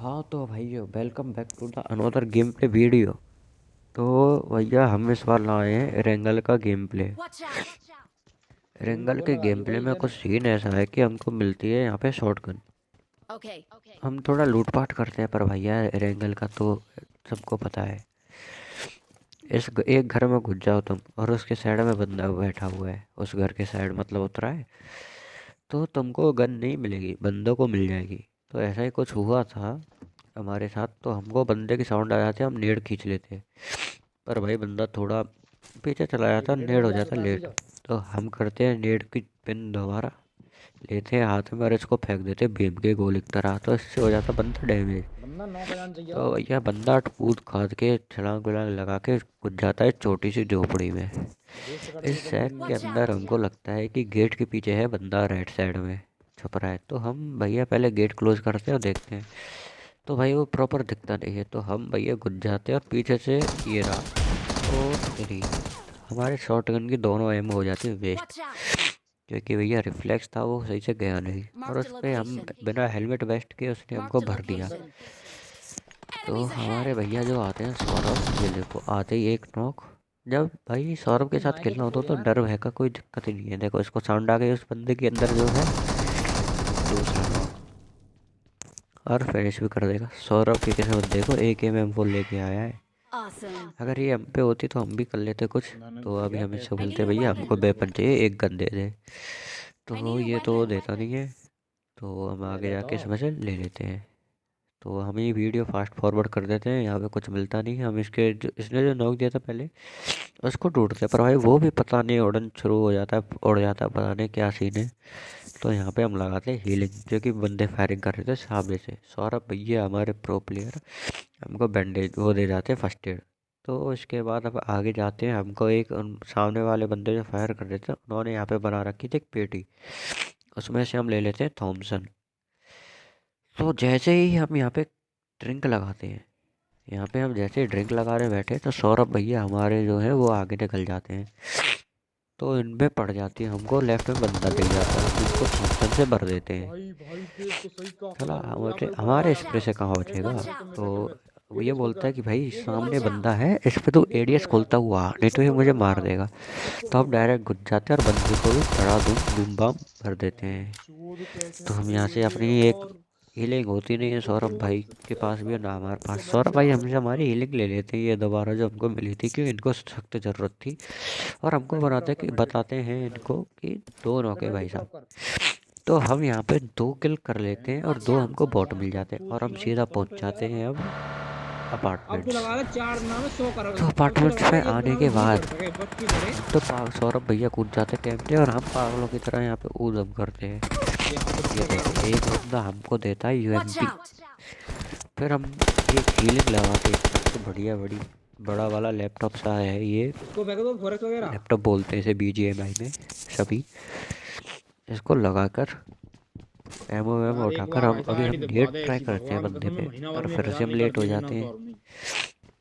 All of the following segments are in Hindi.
हाँ तो भैया welcome back to the another game play video. तो भैया हम इस बार लाए हैं रेंगल का गेम प्ले। रेंगल इनको के लगा गेम दियो प्ले भाई में इधर। कुछ सीन ऐसा है कि हमको मिलती है यहाँ पे शॉटगन। हम थोड़ा लूटपाट करते हैं पर भैया रेंगल का तो सबको पता है। एक घर में घुस जाओ तुम और उसके साइड में बंदा बैठा हुआ है, उस घर के साइड मतलब उतरा है, तो तुमको गन नहीं मिलेगी, बंदों को मिल जाएगी। तो ऐसा ही कुछ हुआ था हमारे साथ। तो हमको बंदे की साउंड आ जाती है, हम नेड खींच लेते हैं, पर भाई बंदा थोड़ा पीछे चला एक जाता, मिनट नेड रुक हो जा जाता बता दी लेट। जा। तो हम करते हैं नेड की पिन दोबारा लेते हैं हाथ में और इसको फेंक देते हैं भीम के गोली की तरह, तो इससे हो जाता बंदा डैमेज। बंदा 9 का जान चाहिए। तो भैया बंदा कूद खाद के छलांग वलांग लगा के घुस जाता है छोटी सी झोपड़ी में। देख कर इस दियो तो सैक मिल के अंदर हमको लगता है कि गेट के पीछे है बंदा, राइट साइड में छुप रहा है। तो हम भैया पहले गेट क्लोज करते हैं और देखते हैं, तो भाई वो प्रॉपर दिखता नहीं है। तो हम भैया घुस जाते हैं और पीछे से ये रहा, ओ तेरी, हमारे शॉटगन की दोनों एम हो जाती है वेस्ट, क्योंकि भैया रिफ्लेक्स था वो सही से गया नहीं, और उस पर हम बिना हेलमेट वेस्ट के उसने हमको भर दिया। अंदर। तो हमारे भैया जो आते हैं सौरभ, ये देखो आते ही एक नॉक। जब भाई सौरभ के तू साथ माइक खेलना तो होता खोल तो यार। डर भय का कोई दिक्कत ही नहीं है। देखो इसको साउंड आ गई उस बंदे के अंदर जो है, दूसरा नॉक, और फिनिश भी कर देगा। सौरभ की किस्मत देखो, एक एम एम फोर लेके आया है। अगर ये हम पे होती तो हम भी कर लेते कुछ। मैंने तो तो अभी क्या हम इससे ऐसे बोलते नहीं भैया मारने हमको देते वेपन तेरे। चाहिए, एक गन दे दे। तो ये तो देता नहीं है, तो हम ले आगे लेता जाके हूँ। इसमें से ले लेते हैं। तो हम ये वीडियो फास्ट फॉरवर्ड कर देते हैं, यहाँ पे कुछ मिलता नहीं है। हम इसके जो इसने जो नॉक दिया था पहले उसको ढूंढते हैं, पर भाई वो भी पता नहीं उड़न शुरू हो जाता है, उड़ जाता है, पता नहीं क्या सीन है। तो यहाँ पे हम लगाते हैं हीलिंग, क्योंकि बंदे फायरिंग कर रहे थे सामने से। सौरभ भैया हमारे प्रो प्लेयर हमको बैंडेज वो दे जाते हैं, फर्स्ट एड। तो इसके बाद अब आगे जाते हैं, हमको एक सामने वाले बंदे जो फायर कर रहे थे उन्होंने यहाँ पे बना रखी थी एक पेटी, उसमें से हम ले लेते हैं थॉमसन। तो जैसे ही हम यहाँ पे ड्रिंक लगाते हैं, यहाँ पे हम जैसे ही ड्रिंक लगा रहे बैठे, तो सौरभ भैया हमारे जो है वो आगे निकल जाते हैं। तो इनमें पड़ जाती है, हमको लेफ्ट में बंदा दिख जाता है, हम इसको थॉमसन से भर देते हैं। भाई भाई देख तो सही का चला खतरनाक यहाँ हमारे पे ऊपर आ हमारे यार। स्प्रे से कहाँ एक बचेगा। मिनट वेट कर तो वेट कर वेट। वो ये एडीएस खोल बोलता कर। है कि भाई वो खोल सामने कर। बंदा है, इस पे तो वो खोल एडीएस कर यार। खोलता हुआ नहीं तो इसको ये खोल मुझे कर मार बता। देगा। इसको तो खोल हम कर। डायरेक्ट घुस जाते हैं और बंदे को भी धड़ा धूम बूम बाम भर देते भाई हैं। चोद कैसे तो हम मारे यहाँ से मुझे अपनी एक यार। हीलिंग होती नहीं है, वो सौरभ तो भाई के सत्या पास भी का है ना हमारे इसको पास। मैंने सौरभ भाई चढ़ा हमसे रखा हमारी था। हीलिंग ले लेते हैं ये दोबारा जो हमको मिली थी, क्योंकि इनको सख्त ज़रूरत थी। और हमको मेडिकेट बनाते ऑफ कर कि मेडिकेट। बताते हैं इनको कि दो नौके भाई मेडिकेट साहब। ऑफ कर। तो हम यहाँ पे दो किल कर लेते बहन हैं की और दो हमको बॉट आज मिल तक जाते हैं, चोद और की हम नाम सीधा कसम पहुँच पे जाते यार। हैं अब अब तू अपार्टमेंट्स। लगा रहा 4 नाम है 100 कर। तो अब तू अपार्टमेंट्स लगा रहा में है एक आने नाम के है 20 बाद कर सके बच की बड़े। तो सौरभ भैया कूद जाते कैंपे और हम पागलों की तरह यहाँ पे ऊधम करते हैं। ये यहाँ पे ये रुको देखो गाड़ी। एक बंदा हमको देता है यूएमपी, फिर हम एक हीलिंग लगा के सबसे बढ़िया बड़ा वाला लैपटॉप सा है ये, इसको फेंक दो फोरेक्स वगैरह। लैपटॉप बोलते हैं इसे बीजीएमआई में सभी। इसको लगाकर एमओ वेमो यार एक उठाकर बार हम ऐसा अभी आईडी हम दिखवा नेट दे ट्राई ऐसी करते हैं भगवान बंदे कसम में पे, महीना भर पर में फिर से 1000 हम नहीं लेट करती हो महीना जाते हैं। तो और नहीं।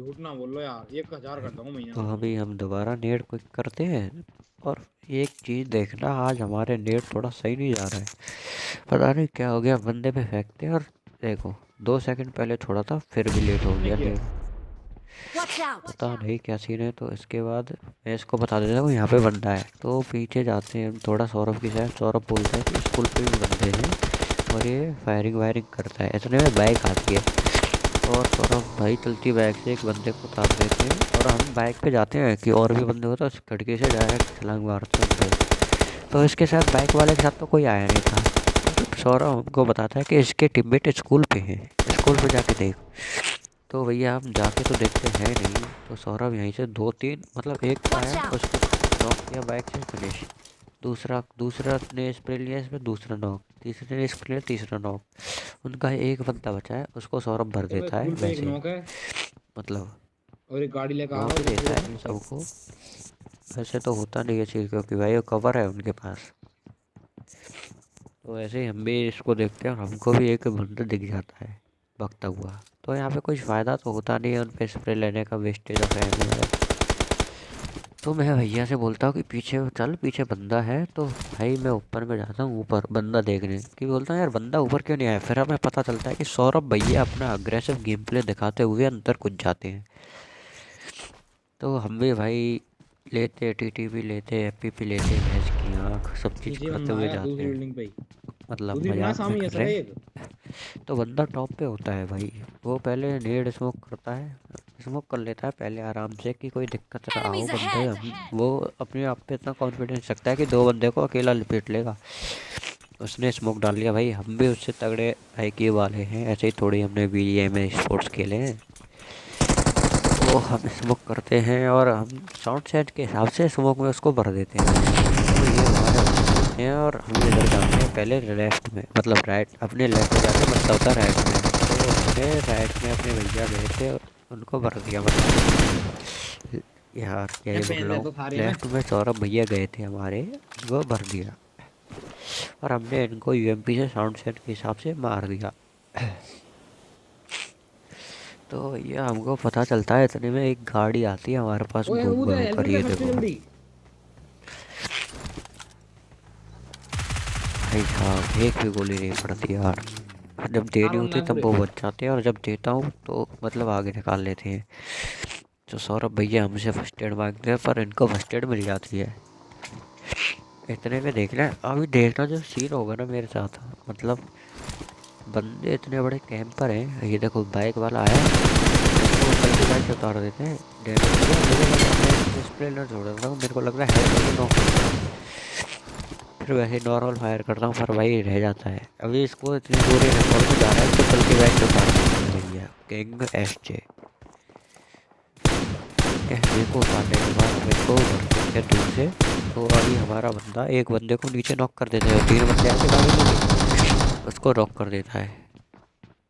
झूठ ना बोलो यार 1000 करता हूँ महीना तो में। अभी हम दोबारा नेट क्विक करते हैं, और एक चीज़ देखना, आज हमारे नेट थोड़ा सही नहीं जा रहा है, पता नहीं क्या हो गया। बंदे पे फेंकते हैं और देखो 2 सेकंड पहले छोड़ा था फिर भी लेट हो किसने गया किया नेट, है? पता नहीं क्या सीन है। तो इसके बाद मैं इसको बता देता हूँ यहाँ पे बंदा है, तो पीछे जाते हैं हम थोड़ा सौरभ की साइड। सौरभ बोलता है कि स्कूल पे भी बंदे हैं और ये फायरिंग वायरिंग करता है, इतने में बाइक आती है, और सौरभ भाई चलती बाइक से एक बंदे को उतार देते हैं। और हम बाइक पे जाते हैं कि और भी बंदे हो तो उस खिड़की से डायरेक्ट छलांग मारते हैं अंदर। तो इसके साथ बाइक वाले के साथ तो कोई आया नहीं था। तो सौरभ हमको बताता है कि इसके टीममेट स्कूल पे हैं, स्कूल पे जाके देख। तो भैया हम जाके तो देखते हैं नहीं। तो सौरभ यहीं से दो तीन मतलब एक आया उसको नॉक किया बाइक से, फिनिश। दूसरा दूसरा ने स्प्रे लिया इसमें, दूसरा नॉक, तीसरे ने स्प्रे लिया, तीसरा नॉक। उनका एक बंदा बचा है, उसको सौरभ भर देखो देता है स्कूल पे एक वैसे ही, नौक है मतलब और एक गाड़ी लेकर आ रहा नॉक हूँ ही तो देता वो है फिनिश कर। सबको। वैसे तो होता नहीं है चीज़, क्योंकि भाई वो कवर है उनके पास। तो ऐसे ही हम भी इसको देखते हैं और हमको भी एक बंदा दिख जाता है भगता हुआ। तो यहाँ पे कुछ फ़ायदा तो होता नहीं है उन पे स्प्रे लेने का, वेस्टेज ऑफ एम है। तो मैं भैया से बोलता हूँ कि पीछे चल, पीछे बंदा है। तो भाई मैं ऊपर में जाता हूँ, ऊपर बंदा देखने कि बोलता हूँ यार बंदा ऊपर क्यों नहीं आया। फिर हमें पता चलता है कि सौरभ भैया अपना अग्रेसिव गेम प्ले दिखाते हुए अंदर कुछ जाते हैं। तो हम भी भाई लेते टीटी भी लेते, एपीपी लेते, भैंस की आँख, सब चीज़ नीचे करते बंदा हुए आया जाते दूसरी हैं। बिल्डिंग पे ही। मतलब दूसरी तुम्हारे मजाक में सामने ही है कर सगा रहे एक। हैं। तो बंदा टॉप पे होता है भाई। वो पहले नेड स्मोक करता है, स्मोक कर लेता है पहले आराम से कि कोई दिक्कत ना हो Enemies बंदे। ahead! वो अपने आप पे इतना कॉन्फिडेंस रखता है कि दो बंदे को अकेला लपेट लेगा। उसने स्मोक डाल लिया भाई। हम भी उससे तगड़े आईक्यू वाले हैं, ऐसे ही थोड़ी हमने बीजीए में स्पोर्ट्स खेले हैं। तो हम स्मोक करते हैं और हम साउंड सेट के हिसाब से स्मोक में उसको भर देते हैं। तो ये हमारे होते हैं और हम इधर जाते हैं पहले लेफ्ट में, मतलब राइट, अपने लेफ्ट में जाते मतलब होता राइट में। तो हमने राइट में अपने भैया गए थे, उनको भर दिया मतलब। यार क्या ही बोल पहन रहा ले हूँ, तो थारे में। लेफ्ट में सौरभ भैया गए थे हमारे, वो भर दिया। और हमने इनको यूएमपी से साउंड सेट के हिसाब से मार दिया। तो ये हमको पता चलता है इतने में एक गाड़ी आती है हमारे पास ओए घूम उधर घूम कर। हेलमेट ये ले सकते देखो जल्दी। भाई साहब, एक भी गोली नहीं पड़ती यार। जब देनी आर वन होती नाइन तब पूरे। वो बच जाते हैं, और जब देता हूँ तो मतलब आगे निकाल लेते हैं। तो सौरभ भैया हमसे फर्स्ट एड मांगते हैं पर इनको फर्स्ट एड मिल जाती है। इतने में देखना, अभी देखना जो सीन होगा ना मेरे साथ, मतलब बंदे इतने बड़े कैंपर हैं। ये देखो बाइक वाला आया, इसको चल के बाइक से उतार देते हैं। डैमेज किया, मुझे लगा मैं स्प्लेंडर छोड़ रहा था, मेरे को लग रहा है हेड नॉक। फिर वैसे नॉर्मल फायर करता हूँ पर भाई रह जाता है। अभी इसको इतनी दूर ही रिकॉर्ड में जा रहा है, इसको चल के बाइक से उतार देते हैं भैया। किंग एसजे एसजे को उतारने के बाद हम इसको भर देते हैं दूर से। तो अभी हमारा बंदा एक बंदे को नीचे नॉक कर देता है, तीन बंदे ऐसे भागेंगे, उसको नॉक कर देता है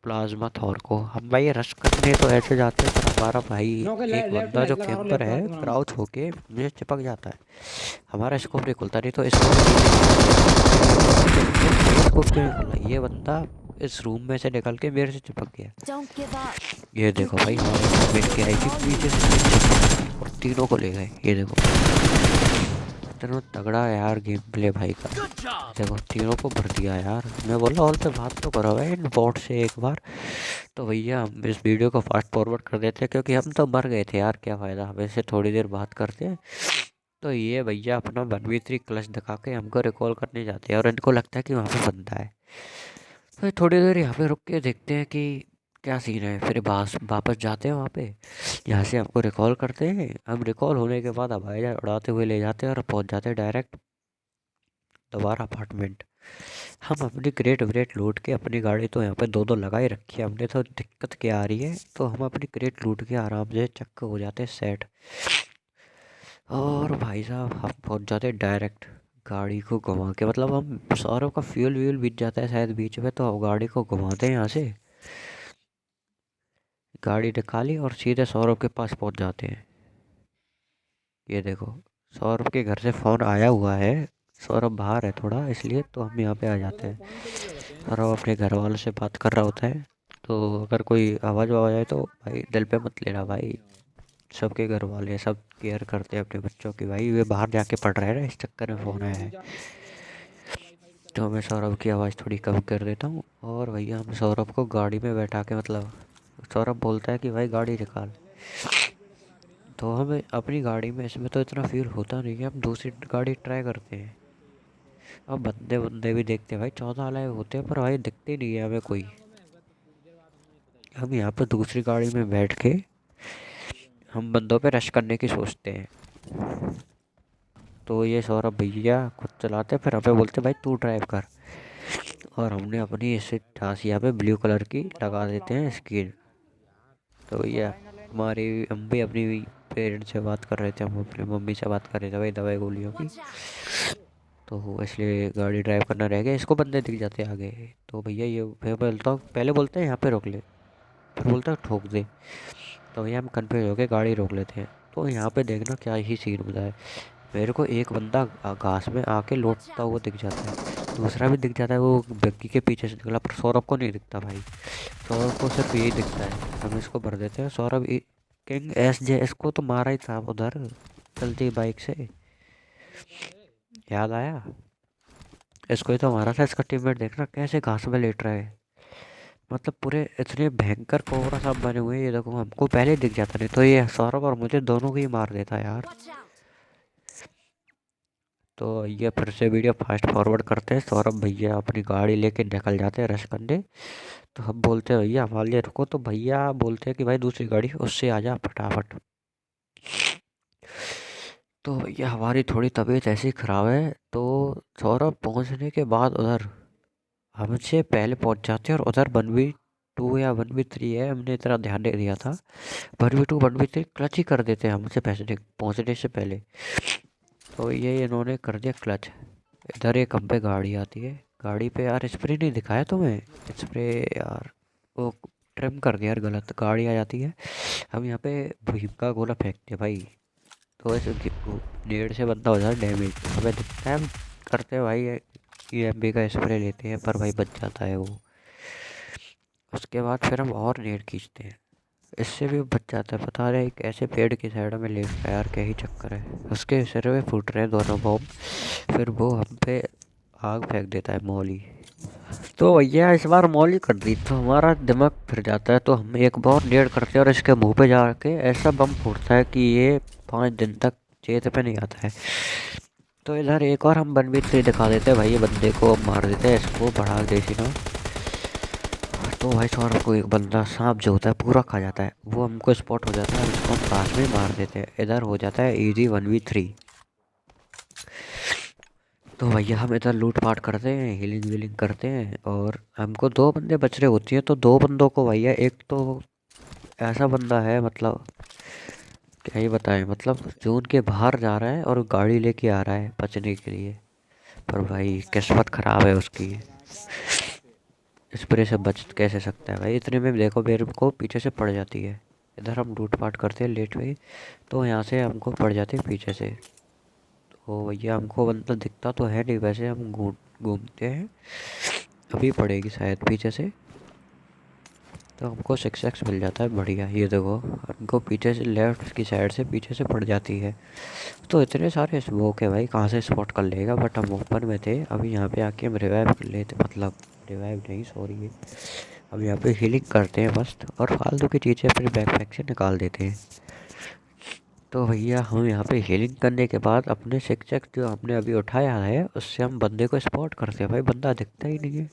प्लाज्मा थॉर को। हम भाई रश करने तो ऐसे जाते हैं पर हमारा भाई नो के एक लेफ्ट बंदा में जो लगा रहा हूँ, कैंपर लेफ्ट है में तुम्हारा। क्राउच होके मुझे चिपक जाता है। हमारा स्कोप नहीं खुलता, नहीं तो स्कोप क्यों नहीं खुला। ये बंदा इस रूम में से निकल के मेरे से चिपक गया। Don't give up. ये Your देखो भाई हमारे teammates are मिल के rooting आई for थी all पीछे you. से तीन चिपक और तीनों को ले गए। ये देखो इतना तगड़ा है यार गेम प्ले भाई का। देखो तीनों को भर दिया यार। मैं बोला ऑल पे बात तो करो भाई इन बॉट से एक बार। तो भैया हम इस वीडियो को फास्ट फॉरवर्ड कर देते हैं क्योंकि हम तो मर गए थे यार, क्या फ़ायदा, हम इससे थोड़ी देर बात करते हैं। तो ये भैया अपना 1v3 क्लच दिखा के हमको रिकॉल करने जाते हैं और इनको लगता है कि वहाँ पे बंदा है। तो थोड़ी देर यहाँ पे रुक के देखते हैं कि क्या सीन है, फिर वापस जाते हैं वहाँ पे। यहाँ से हमको रिकॉल करते हैं, हम रिकॉल होने के बाद हवाई जहाज उड़ाते हुए ले जाते हैं और पहुँच जाते हैं डायरेक्ट दोबारा अपार्टमेंट। हम अपनी क्रेट व्रेट लूट के, अपनी गाड़ी तो यहाँ पे दो दो लगा ही रखी है हमने, तो दिक्कत क्या आ रही है। तो हम अपनी क्रेट लूट के आराम से चक्कर हो जाते हैं सेट। और भाई साहब हम पहुँच जाते हैं डायरेक्ट गाड़ी को घुमा के, मतलब हम सौरभ का फ्यूल व्यूल बीत जाता है शायद बीच में, तो हम गाड़ी को घुमाते हैं यहाँ से। गाड़ी निकाली और सीधे सौरभ के पास पहुँच जाते हैं। ये देखो सौरभ के घर से फ़ोन आया हुआ है, सौरभ बाहर है थोड़ा इसलिए, तो हम यहाँ पे आ जाते हैं। सौरभ अपने घर वालों से बात कर रहा होता है। तो अगर कोई आवाज़ आवाज़ आए तो भाई दिल पे मत लेना भाई, सबके घर वाले सब केयर करते हैं अपने बच्चों की। भाई वे बाहर जाके पढ़ रहे हैं ना, इस चक्कर में फ़ोन आया है। तो मैं सौरभ की आवाज़ थोड़ी कम कर देता हूँ और भैया हम सौरभ को गाड़ी में बैठा के, मतलब सौरभ बोलता है कि भाई गाड़ी निकाल। तो हमें अपनी गाड़ी में इसमें तो इतना फील होता नहीं है, हम दूसरी गाड़ी ट्राई करते हैं। अब बंदे बंदे भी देखते हैं भाई, 14 वाले होते हैं पर भाई दिखते नहीं है हमें कोई। हम यहाँ पर दूसरी गाड़ी में बैठ के हम बंदों पे रश करने की सोचते हैं। तो ये सौरभ भैया खुद चलाते, फिर हमें बोलते भाई तू ड्राइव कर। और हमने अपनी इस टासिया पे ब्लू कलर की लगा देते हैं स्क्रीन। तो भैया हमारी, हम भी अपनी पेरेंट्स से बात कर रहे थे, हम अपनी मम्मी से बात कर रहे थे भाई दवाई गोलियों की। Watch out. तो इसलिए गाड़ी ड्राइव करना रह गया, इसको बंदे दिख जाते हैं आगे। तो भैया ये फिर बोलता हूँ, पहले बोलते हैं यहाँ पे रोक ले, फिर बोलता है ठोक दे। तो भैया हम कन्फ्यूज हो के गाड़ी रोक लेते हैं। तो यहाँ पे देखना क्या ही सीन होता है। मेरे को एक बंदा घास में आके Watch लौटता हुआ out. दिख जाता है, दूसरा भी दिख जाता है, वो बग्गी के पीछे से निकला, पर सौरभ को नहीं दिखता भाई। सौरभ को सिर्फ यही दिखता है। हम इसको भर देते हैं। सौरभ किंग एस जे, इसको तो मारा ही था उधर। चलती बाइक से। याद आया, इसको ही तो मारा था। इसका टीममेट देखना कैसे घास में लेट रहा है। मतलब पूरे इतने भयंकर कोबरा सांप बने हुए हैं। ये देखो, हमको पहले ही दिख जाता, नहीं तो ये सौरभ और मुझे दोनों को ही मार देता यार। तो ये फिर से वीडियो फास्ट फॉरवर्ड करते हैं। सौरभ भैया अपनी गाड़ी लेके निकल जाते हैं रश करने। तो हम बोलते हैं भैया हमारे लिए रुको, तो भैया बोलते हैं कि भाई दूसरी गाड़ी उससे आ जा फटाफट। तो भैया हमारी थोड़ी तबीयत ऐसी ख़राब है, तो सौरभ पहुंचने के बाद उधर हमसे पहले पहुंच जाते हैं। और उधर 1v2 या 1v3 है, हमने इतना ध्यान नहीं दिया था। 1v2 1v3 क्लच ही कर देते हैं हमसे पहुंचने से पहले। तो ये इन्होंने कर दिया क्लच। इधर एक हम पे गाड़ी आती है। गाड़ी पे यार स्प्रे नहीं दिखाया तुम्हें। स्प्रे यार वो ट्रिम कर दिया यार, गलत गाड़ी आ जाती है। हम यहाँ पे भीम का गोला फेंकते हैं भाई, तो ऐसे नेड़ से बंदा हो जाता है डैमेज, हमें दिखता है। हम करते हैं भाई EMB का स्प्रे लेते हैं, पर भाई बच जाता है वो। उसके बाद फिर हम और नेड़ खींचते हैं, इससे भी बच जाता है। पता नहीं कैसे पेड़ की साइड में लेट रहा है यार, क्या ही चक्कर है। उसके सिर में फूट रहे हैं दोनों बॉम्ब। फिर वो हम पे आग फेंक देता है मौली। तो भैया इस बार मौली कर दी तो हमारा दिमाग फिर जाता है। तो हम एक बार नेड़ करते हैं और इसके मुंह पे जाके ऐसा बम फूटता है कि ये 5 दिन तक चेत पे नहीं आता है। तो इधर एक और हम 1v3 दिखा देते हैं भाई, ये बंदे को मार देते हैं, इसको बढ़ा देसी ना। तो भाई सौरभ को एक बंदा सांप जो होता है पूरा खा जाता है, वो हमको स्पॉट हो जाता है, उसको हम पास में मार देते हैं। इधर हो जाता है इजी 1v3। तो भैया हम इधर लूट पाट करते हैं, हीलिंग वीलिंग करते हैं। और हमको 2 बंदे बच रहे होती हैं, तो 2 बंदों को भैया, एक तो ऐसा बंदा है मतलब क्या ही बताएं, मतलब जोन के बाहर जा रहा है और गाड़ी लेके आ रहा है बचने के लिए। पर भाई किस्मत ख़राब है उसकी, स्प्रे से बच कैसे सकता है भाई। इतने में देखो मेरे को पीछे से पड़ जाती है। इधर हम लूट पाट करते हैं लेट में, तो यहाँ से हमको पड़ जाती है पीछे से। तो भैया हमको बंदा दिखता तो है नहीं, वैसे हम घूमते हैं, अभी पड़ेगी शायद पीछे से। तो हमको 6x मिल जाता है बढ़िया। ये देखो हमको पीछे से लेफ्ट की साइड से पीछे से पड़ जाती है। तो इतने सारे स्मोक है भाई, कहाँ से स्पॉट कर लेगा। बट हम ओपन में थे, अभी यहाँ पे आके हम रिवाइव कर लेते, मतलब रिवाइव नहीं सॉरी, हम यहाँ पे हीलिंग करते हैं बस। और फालतू की चीज़ें अपने बैकपैक से निकाल देते हैं। तो भैया हम यहाँ पे हीलिंग करने के बाद अपने 6x जो हमने अभी उठाया है उससे हम बंदे को स्पॉट करते हैं। भाई बंदा दिखता ही नहीं है।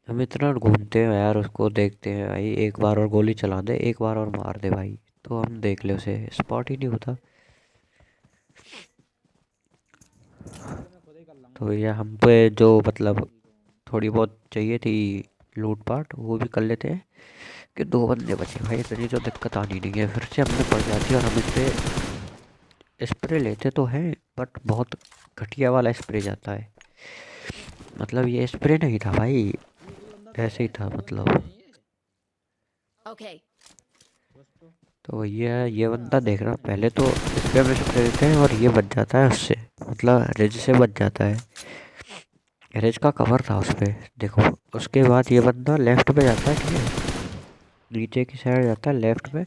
हम इतना घूमते हैं यार, उसको देखते हैं भाई, एक बार और गोली चला दे, एक बार और मार दे भाई, तो हम देख ले उसे, स्पॉट ही नहीं होता। तो भैया हम पे जो मतलब थोड़ी बहुत चाहिए थी लूट पाट, वो भी कर लेते हैं कि 2 बंदे बचे भाई, इतनी तो दिक्कत आनी नहीं है। फिर से हमने पड़ जाती है और हम इससे स्प्रे लेते तो हैं, बट बहुत घटिया वाला स्प्रे जाता है। मतलब ये स्प्रे नहीं था भाई, ऐसे ही था मतलब। तो ये बंदा देख रहा, पहले तो इस पे हम स्प्रे देते हैं और ये बच जाता है उससे, मतलब रिज से बच जाता है। रिज का कवर था उस पे देखो। उसके बाद ये बंदा लेफ्ट पे जाता है, ठीक है, नीचे की साइड जाता है लेफ्ट में,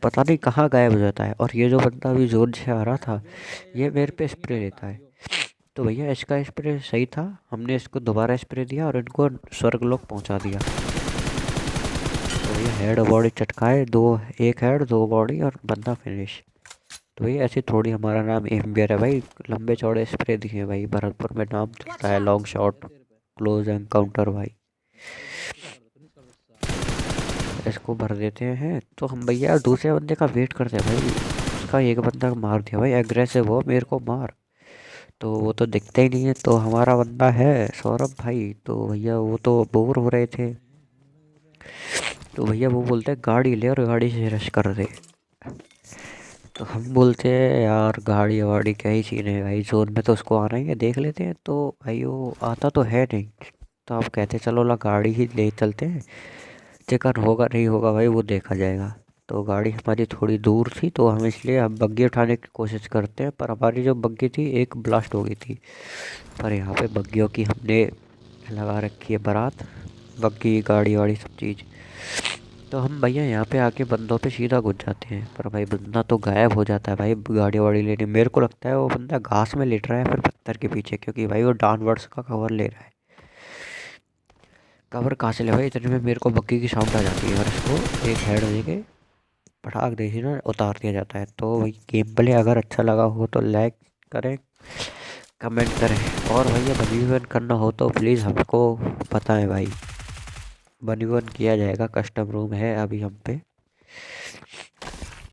पता नहीं कहाँ गायब हो जाता है। और ये जो बंदा अभी जोर से आ रहा था, ये मेरे पे स्प्रे लेता है। तो भैया इसका स्प्रे सही था, हमने इसको दोबारा स्प्रे दिया और इनको स्वर्गलोक पहुंचा दिया। तो भैया हेड बॉडी चटकाए, एक हेड 2 बॉडी और बंदा फिनिश। तो भैया ऐसे थोड़ी हमारा नाम एम्बियर है भाई, लंबे चौड़े स्प्रे दिए भाई, भरतपुर में नाम चलता है लॉन्ग शॉट क्लोज एनकाउंटर भाई। इसको भर देते हैं। तो हम भैया दूसरे बंदे का वेट करते हैं भाई, उसका एक बंदा मार दिया भाई, एग्रेसिव हो मेरे को मार। तो वो तो दिखता ही नहीं है, तो हमारा बंदा है सौरभ भाई। तो भैया वो तो बोर हो रहे थे, तो भैया वो बोलते हैं गाड़ी ले और गाड़ी से रश कर दे। तो हम बोलते हैं यार गाड़ी वाड़ी क्या ही सीन है भाई, जोन में तो उसको आना ही है, देख लेते हैं। तो भाई वो आता तो है नहीं, तो आप कहते चलो ला गाड़ी ही ले चलते हैं, चिकन होगा नहीं होगा भाई वो देखा जाएगा। तो गाड़ी हमारी थोड़ी दूर थी, तो हम इसलिए अब बग्गी उठाने की कोशिश करते हैं, पर हमारी जो बग्गी थी एक ब्लास्ट हो गई थी। पर यहाँ पे बग्गियों की हमने लगा रखी है बारात, बग्गी गाड़ी वाड़ी सब चीज़। तो हम भैया यहाँ पे आके बंदों पे सीधा घुस जाते हैं, पर भाई बंदा तो गायब हो जाता है भाई गाड़ी वाड़ी लेने। मेरे को लगता है वो बंदा घास में लेट रहा है फिर पत्थर के पीछे, क्योंकि भाई वो डाउनवर्ड्स का कवर ले रहा है। कवर कहाँ से ले भाई, इतने में मेरे को बग्गी की साउंड आ जाती है और इसको एक हेड दे के पटाख दे ही ना उतार दिया जाता है। तो भाई गेम प्ले अगर अच्छा लगा हो तो लाइक करें, कमेंट करें, और भैया बनी वन करना हो तो प्लीज़ हमको बताएं भाई। बनी वन किया जाएगा, कस्टम रूम है अभी हम पे।